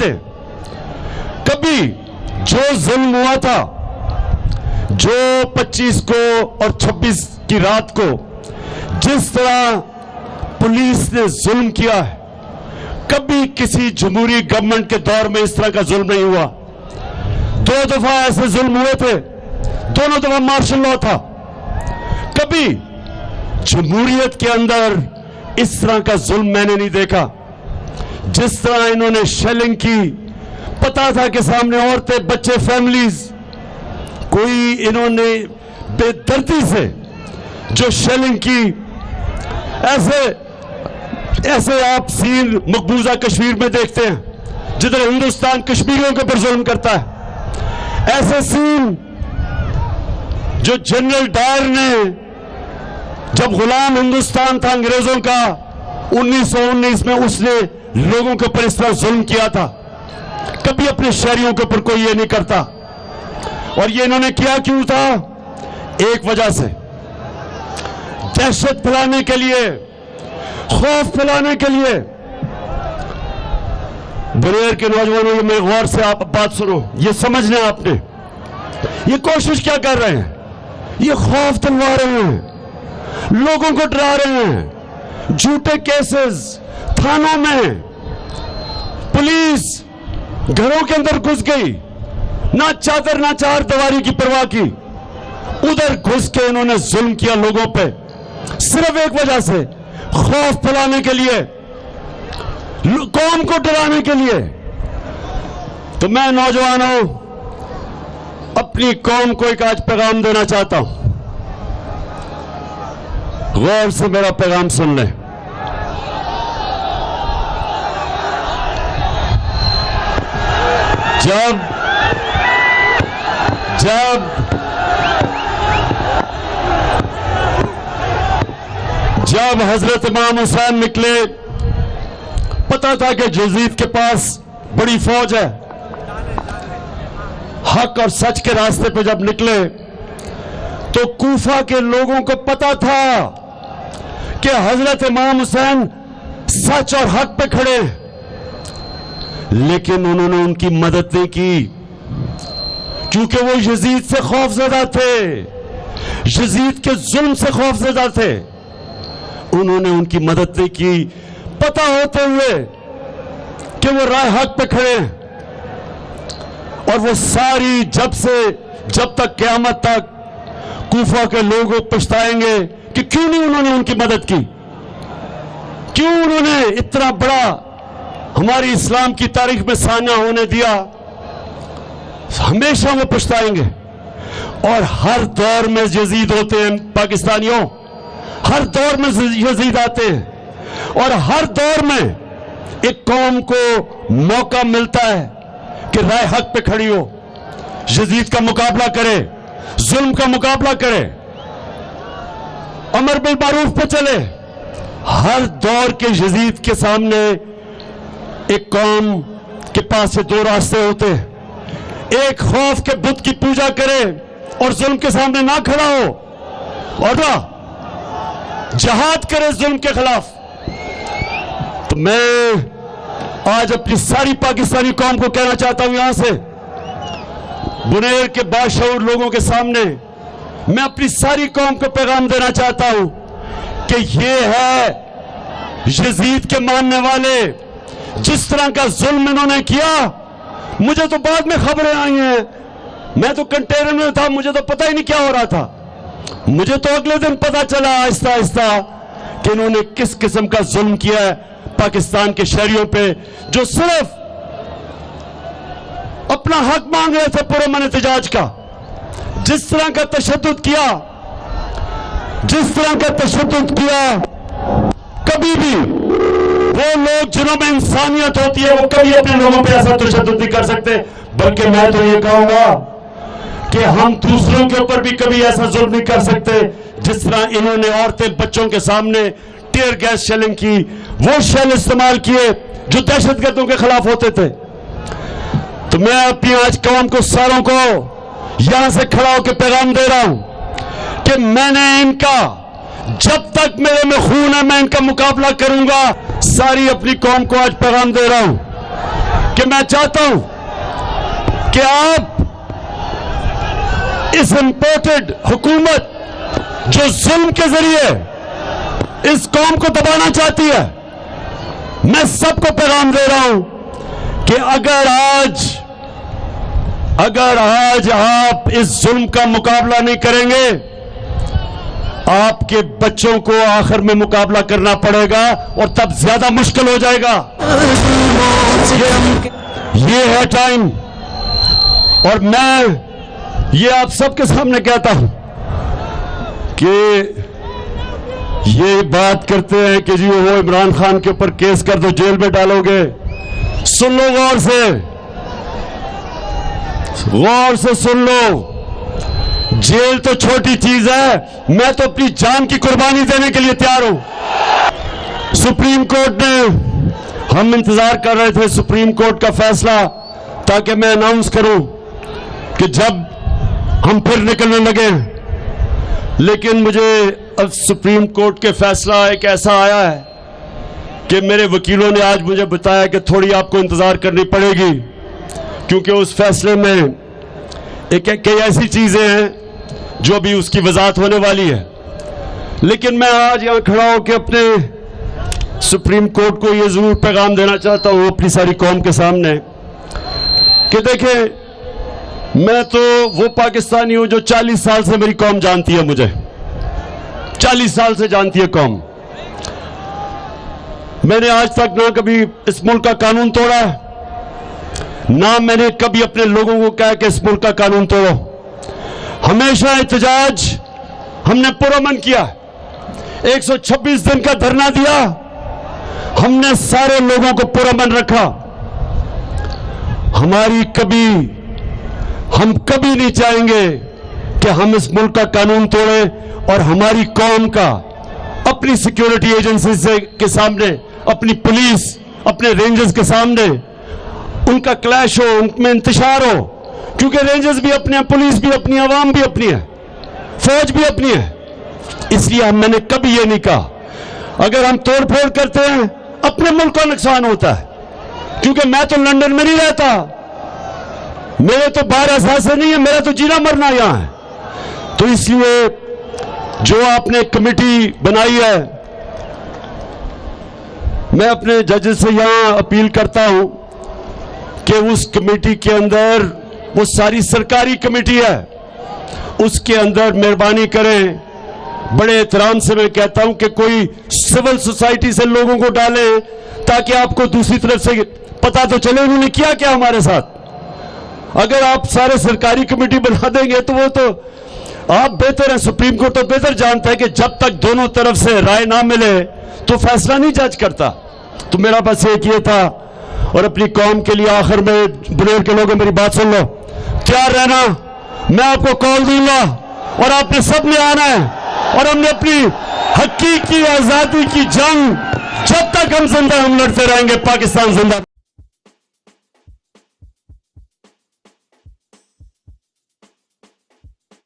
دے کبھی جو ظلم ہوا تھا، جو 25 کو اور 26 کی رات کو جس طرح پولیس نے ظلم کیا ہے، کبھی کسی جمہوری گورنمنٹ کے دور میں اس طرح کا ظلم نہیں ہوا۔ 2 دفعہ ایسے ظلم ہوئے تھے، دونوں دفعہ مارشل لاء تھا۔ کبھی جمہوریت کے اندر اس طرح کا ظلم میں نے نہیں دیکھا۔ جس طرح انہوں نے شیلنگ کی، پتا تھا کہ سامنے عورتیں، بچے، فیملیز، کوئی انہوں نے بے دردی سے جو شیلنگ کی، ایسے آپ سین مقبوضہ کشمیر میں دیکھتے ہیں جدھر ہندوستان کشمیریوں کے پر ظلم کرتا ہے۔ ایسے سین جو جنرل ڈائر نے جب غلام ہندوستان تھا انگریزوں کا 1919 میں، اس نے لوگوں کے اوپر اس طرح ظلم کیا تھا۔ کبھی اپنے شہریوں کے اوپر کوئی یہ نہیں کرتا۔ اور یہ انہوں نے کیا کیوں تھا؟ ایک وجہ سے، دہشت پھیلانے کے لیے، خوف پھیلانے کے لیے۔ بنیر کے نوجوانوں، یہ میں غور سے آپ بات سنو، یہ سمجھنا آپ نے، یہ کوشش کیا کر رہے ہیں؟ یہ خوف دلوا رہے ہیں، لوگوں کو ڈرا رہے ہیں۔ جھوٹے کیسز تھانوں میں، پولیس گھروں کے اندر گھس گئی، نہ چادر نہ چار دیواری کی پرواہ کی، ادھر گھس کے انہوں نے ظلم کیا لوگوں پہ، صرف ایک وجہ سے، خوف پھیلانے کے لیے، قوم کو ڈرانے کے لیے۔ تو میں نوجوانوں اپنی قوم کو ایک آج پیغام دینا چاہتا ہوں، غور سے میرا پیغام سن لیں۔ جب حضرت امام حسین نکلے، پتا تھا کہ یزید کے پاس بڑی فوج ہے۔ حق اور سچ کے راستے پہ جب نکلے تو کوفہ کے لوگوں کو پتا تھا کہ حضرت امام حسین سچ اور حق پہ کھڑے ہیں، لیکن انہوں نے ان کی مدد نہیں کی، کیونکہ وہ یزید سے خوف زدہ تھے، یزید کے ظلم سے خوف زدہ تھے۔ انہوں نے ان کی مدد نہیں کی، پتہ ہوتے ہوئے کہ وہ راہ حق پہ کھڑے ہیں۔ اور وہ ساری جب تک قیامت تک کوفہ کے لوگ پچھتائیں گے کہ کیوں نہیں انہوں نے ان کی مدد کی، کیوں انہوں نے اتنا بڑا ہماری اسلام کی تاریخ میں سانحہ ہونے دیا۔ ہمیشہ وہ پچھتائیں گے۔ اور ہر دور میں یزید ہوتے ہیں پاکستانیوں، ہر دور میں یزید آتے ہیں، اور ہر دور میں ایک قوم کو موقع ملتا ہے کہ رائے حق پہ کھڑی ہو، یزید کا مقابلہ کرے، ظلم کا مقابلہ کرے، امر بالمعروف پہ چلے۔ ہر دور کے یزید کے سامنے ایک قوم کے پاس یہ 2 راستے ہوتے ہیں، ایک خوف کے بت کی پوجا کرے اور ظلم کے سامنے نہ کھڑا ہو، اور نہ جہاد کرے ظلم کے خلاف۔ تو میں آج اپنی ساری پاکستانی قوم کو کہنا چاہتا ہوں، یہاں سے بنیر کے باشعور لوگوں کے سامنے میں اپنی ساری قوم کو پیغام دینا چاہتا ہوں کہ یہ ہے یزید کے ماننے والے، جس طرح کا ظلم انہوں نے کیا۔ مجھے تو بعد میں خبریں آئی ہیں، میں تو کنٹینر میں تھا، مجھے تو پتہ ہی نہیں کیا ہو رہا تھا۔ مجھے تو اگلے دن پتہ چلا آہستہ آہستہ کہ انہوں نے کس قسم کا ظلم کیا ہے پاکستان کے شہریوں پہ، جو صرف اپنا حق مانگ رہے تھے پرامن احتجاج کا۔ جس طرح کا تشدد کیا، کبھی بھی وہ لوگ جنہوں میں انسانیت ہوتی ہے وہ کبھی اپنے لوگوں پہ ایسا تشدد نہیں کر سکتے، بلکہ میں تو یہ کہوں گا کہ ہم دوسروں کے اوپر بھی کبھی ایسا ظلم نہیں کر سکتے جس طرح انہوں نے عورتیں بچوں کے سامنے ٹیئر گیس شیلنگ کی، وہ شیل استعمال کیے جو دہشت گردوں کے خلاف ہوتے تھے۔ تو میں اپنی آج قوم کو ساروں کو یہاں سے کھڑا ہو کے پیغام دے رہا ہوں کہ میں نے ان کا، جب تک میرے میں خون ہے میں ان کا مقابلہ کروں گا۔ ساری اپنی قوم کو آج پیغام دے رہا ہوں کہ میں چاہتا ہوں کہ آپ اس امپورٹڈ حکومت جو ظلم کے ذریعے اس قوم کو دبانا چاہتی ہے، میں سب کو پیغام دے رہا ہوں کہ اگر آج آپ اس ظلم کا مقابلہ نہیں کریں گے، آپ کے بچوں کو آخر میں مقابلہ کرنا پڑے گا اور تب زیادہ مشکل ہو جائے گا۔ یہ ہے ٹائم، اور میں یہ آپ سب کے سامنے کہتا ہوں کہ یہ بات کرتے ہیں کہ جی وہ عمران خان کے اوپر کیس کر دو، جیل میں ڈالو گے۔ سن لو غور سے سن لو، جیل تو چھوٹی چیز ہے، میں تو اپنی جان کی قربانی دینے کے لیے تیار ہوں۔ سپریم کورٹ نے، ہم انتظار کر رہے تھے سپریم کورٹ کا فیصلہ تاکہ میں اناؤنس کروں کہ جب ہم پھر نکلنے لگے، لیکن مجھے اب سپریم کورٹ کے فیصلہ ایک ایسا آیا ہے کہ میرے وکیلوں نے آج مجھے بتایا کہ تھوڑی آپ کو انتظار کرنی پڑے گی، کیونکہ اس فیصلے میں کئی ایسی چیزیں ہیں جو ابھی اس کی وضاحت ہونے والی ہے۔ لیکن میں آج یہاں کھڑا ہو کے اپنے سپریم کورٹ کو یہ ضرور پیغام دینا چاہتا ہوں اپنی ساری قوم کے سامنے کہ دیکھیں، میں تو وہ پاکستانی ہوں جو 40 سال سے میری قوم جانتی ہے، مجھے 40 سال سے جانتی ہے قوم۔ میں نے آج تک نہ کبھی اس ملک کا قانون توڑا، نہ میں نے کبھی اپنے لوگوں کو کہا کہ اس ملک کا قانون توڑو۔ ہمیشہ احتجاج ہم نے پرامن کیا، 126 دن کا دھرنا دیا، ہم نے سارے لوگوں کو پرامن رکھا۔ ہم کبھی نہیں چاہیں گے کہ ہم اس ملک کا قانون توڑیں اور ہماری قوم کا اپنی سیکیورٹی ایجنسیز کے سامنے، اپنی پولیس، اپنے رینجرز کے سامنے ان کا کلیش ہو، ان میں انتشار ہو، کیونکہ رینجرز بھی اپنے ہیں، پولیس بھی اپنی، عوام بھی اپنی ہے، فوج بھی اپنی ہے۔ اس لیے میں نے کبھی یہ نہیں کہا اگر ہم توڑ پھوڑ کرتے ہیں اپنے ملک کا نقصان ہوتا ہے، کیونکہ میں تو لندن میں نہیں رہتا، میرے تو باہر احساسے نہیں ہے، میرا تو جینا مرنا یہاں ہے۔ تو اس لیے جو آپ نے کمیٹی بنائی ہے، میں اپنے ججز سے یہاں اپیل کرتا ہوں کہ اس کمیٹی کے اندر، وہ ساری سرکاری کمیٹی ہے، اس کے اندر مہربانی کریں، بڑے احترام سے میں کہتا ہوں کہ کوئی سول سوسائٹی سے لوگوں کو ڈالیں تاکہ آپ کو دوسری طرف سے پتا تو چلے انہوں نے کیا کیا ہمارے ساتھ۔ اگر آپ سارے سرکاری کمیٹی بنا دیں گے تو وہ تو آپ بہتر ہیں، سپریم کورٹ تو بہتر جانتا ہے کہ جب تک دونوں طرف سے رائے نہ ملے تو فیصلہ نہیں جج کرتا۔ تو میرا بس ایک یہ تھا، اور اپنی قوم کے لیے آخر میں بنیر کے لوگوں میری بات سن لو، تیار رہنا، میں آپ کو کال دوں گا اور آپ نے سب نے آنا ہے، اور ہم نے اپنی حقیقی آزادی کی جنگ جب تک ہم زندہ ہم لڑتے رہیں گے۔ پاکستان زندہ۔